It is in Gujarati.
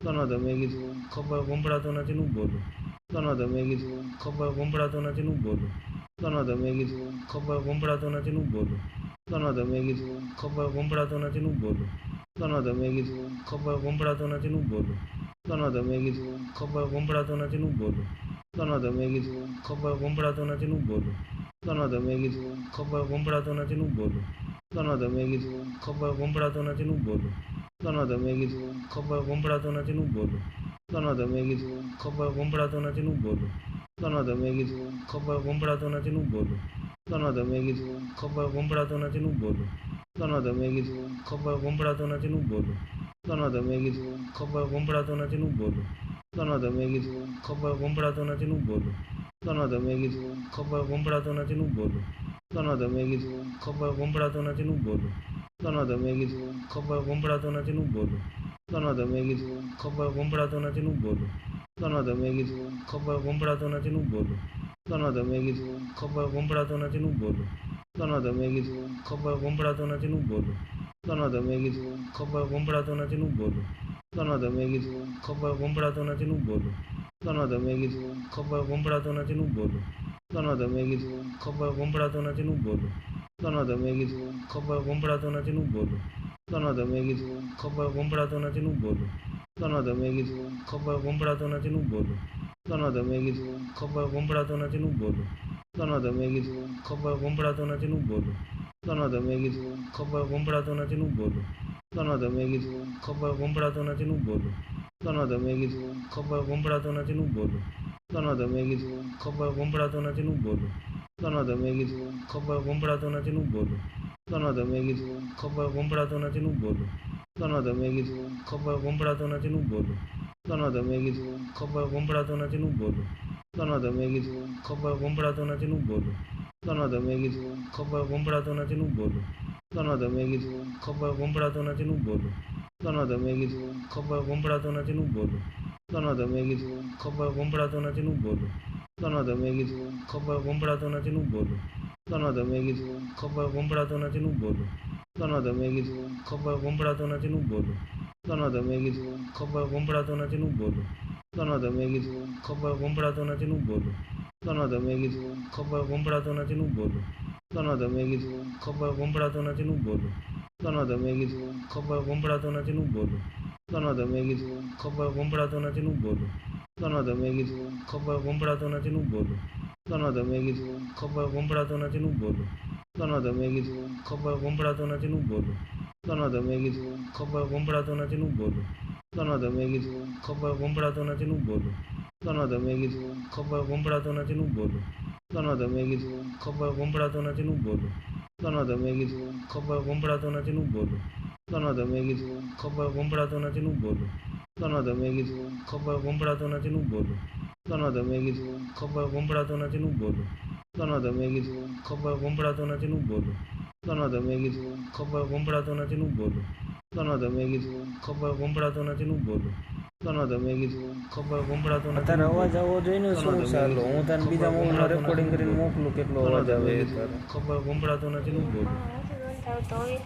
તને તો મેં કીધું ખબર સંભળાતો નથી નું બોલું. તને તો મેં કીધું ખબર સંભળાતો નથી નું બોલું. તને તો મેં કીધું ખબર સંભળાતો નથી નું બોલું. તને તો મેં કીધું ખબર સંભળાતો નથી નું બોલું. તને તો મેં કીધું ખબર સંભળાતો નથી નું બોલું. તને તો મેં કીધું ખબર સંભળાતો નથી નું બોલું. તને તો મેં કીધું ખબર સંભળાતો નથી નું બોલું. તને તો મેં કીધું ખબર સંભળાતો નથી નું બોલું. તને તો મેં કીધું ખબર સંભળાતો નથી નું બોલું. તને તો મેં કીધું ખબર સંભળાતો નથી નું બોલું. તને તો મેં કીધું ખબર સંભળાતો નથી નું બોલું. તને તો મેં કીધું ખબર સંભળાતો નથી નું બોલું. તને તો મેં કીધું ખબર સંભળાતો નથી નું બોલું. તને તો મેં કીધું ખબર સંભળાતો નથી નું બોલું. તને તો મેં કીધું ખબર સંભળાતો નથી નું બોલું. તને તો મેં કીધું ખબર સંભળાતો નથી નું બોલું. તને તો મેં કીધું ખબર સંભળાતો નથી નું બોલું. તને તો મેં કીધું ખબર સંભળાતો નથી નું બોલું. તને તો મેં કીધું ખબર સંભળાતો નથી નું બોલું. તને તો મેં કીધું ખબર સંભળાતો નથી નું બોલું. તને તો મેં કીધું ખબર સંભળાતો નથી નું બોલું. તને તો મેં કીધું ખબર સંભળાતો નથી નું બોલું. તને તો મેં કીધું ખબર સંભળાતો નથી નું બોલું. તને તો મેં કીધું ખબર સંભળાતો નથી નું બોલું. તને તો મેં કીધું ખબર સંભળાતો નથી નું બોલું. તને તો મેં કીધું ખબર સંભળાતો નથી નું બોલું. તને તો મેં કીધું ખબર સંભળાતો નથી નું બોલું. તને તો મેં કીધું ખબર સંભળાતો નથી નું બોલું. તને તો મેં કીધું ખબર સંભળાતો નથી નું બોલું. તને તો મેં કીધું ખબર સંભળાતો નથી નું બોલું. તને તો મેં કીધું ખબર સંભળાતો નથી નું બોલું. તને તો મેં કીધું ખબર સંભળાતો નથી નું બોલું. તને તો મેં કીધું ખબર સંભળાતો નથી નું બોલું. તને તો મેં કીધું ખબર સંભળાતો નથી નું બોલું. તને તો મેં કીધું ખબર સંભળાતો નથી નું બોલું. તને તો મેં કીધું ખબર સંભળાતો નથી નું બોલું. તને તો મેં કીધું ખબર સંભળાતો નથી નું બોલું. તને તો મેં કીધું ખબર સંભળાતો નથી નું બોલું. તને તો મેં કીધું ખબર સંભળાતો નથી નું બોલું. તને તો મેં કીધું ખબર સંભળાતો નથી નું બોલું. તને તો મેં કીધું ખબર સંભળાતો નથી નું બોલું. તને તો મેં કીધું ખબર સંભળાતો નથી નું બોલું. તને તો મેં કીધું ખબર સંભળાતો નથી નું બોલું. તને તો મેં કીધું ખબર સંભળાતો નથી નું બોલું. તને તો મેં કીધું ખબર સંભળાતો નથી નું બોલું. તને તો મેં કીધું ખબર સંભળાતો નથી નું બોલું. તને તો મેં કીધું ખબર સંભળાતો નથી નું બોલું. તને તો મેં કીધું ખબર સંભળાતો નથી નું બોલું. તને તો મેં કીધું ખબર સંભળાતો નથી નું બોલું. તને તો મેં કીધું ખબર સંભળાતો નથી નું બોલું. તને તો મેં કીધું ખબર સંભળાતો નથી નું બોલું. તને તો મેં કીધું ખબર સંભળાતો નથી નું બોલું. તને તો મેં કીધું ખબર સંભળાતો નથી નું બોલું. તને તો મેં કીધું ખબર સંભળાતો નથી નું બોલું. તને તો મેં કીધું ખબર સંભળાતો નથી નું બોલું. તને તો મેં કીધું ખબર સંભળાતો નથી નું બોલું. તને તો મેં કીધું ખબર સંભળાતો નથી નું બોલું. તને તો મેં કીધું ખબર સંભળાતો નથી નું બોલું. તને તો મેં કીધું ખબર સંભળાતો નથી નું બોલું. તને તો મેં કીધું ખબર સંભળાતો નથી નું બોલું. તને તો મેં કીધું ખબર સંભળાતો નથી નું બોલું. તને તો મેં કીધું ખબર સંભળાતો નથી નું બોલું. તને તો મેં કીધું ખબર સંભળાતો નથી નું બોલું. તને તો મેં કીધું ખબર સંભળાતો નથી નું બોલું. તને તો મેં કીધું ખબર સંભળાતો નથી નું બોલું. તને તો મેં કીધું ખબર સંભળાતો નથી નું બોલું. તને તો મેં કીધું ખબર સંભળાતો નથી નું બોલું. તને તો મેં કીધું ખબર સંભળાતો નથી નું બોલું. તને તો મેં કીધું ખબર સંભળાતો નથી. તારે અવાજ આવવો જોઈએ ને શું ચાલો હું તને બીજા મોબાઈલમાં રેકોર્ડિંગ કરીને મોકલું કેટલો અવાજ આવે ખબર સંભળાતો નથી નું બોલું. આવતો હોય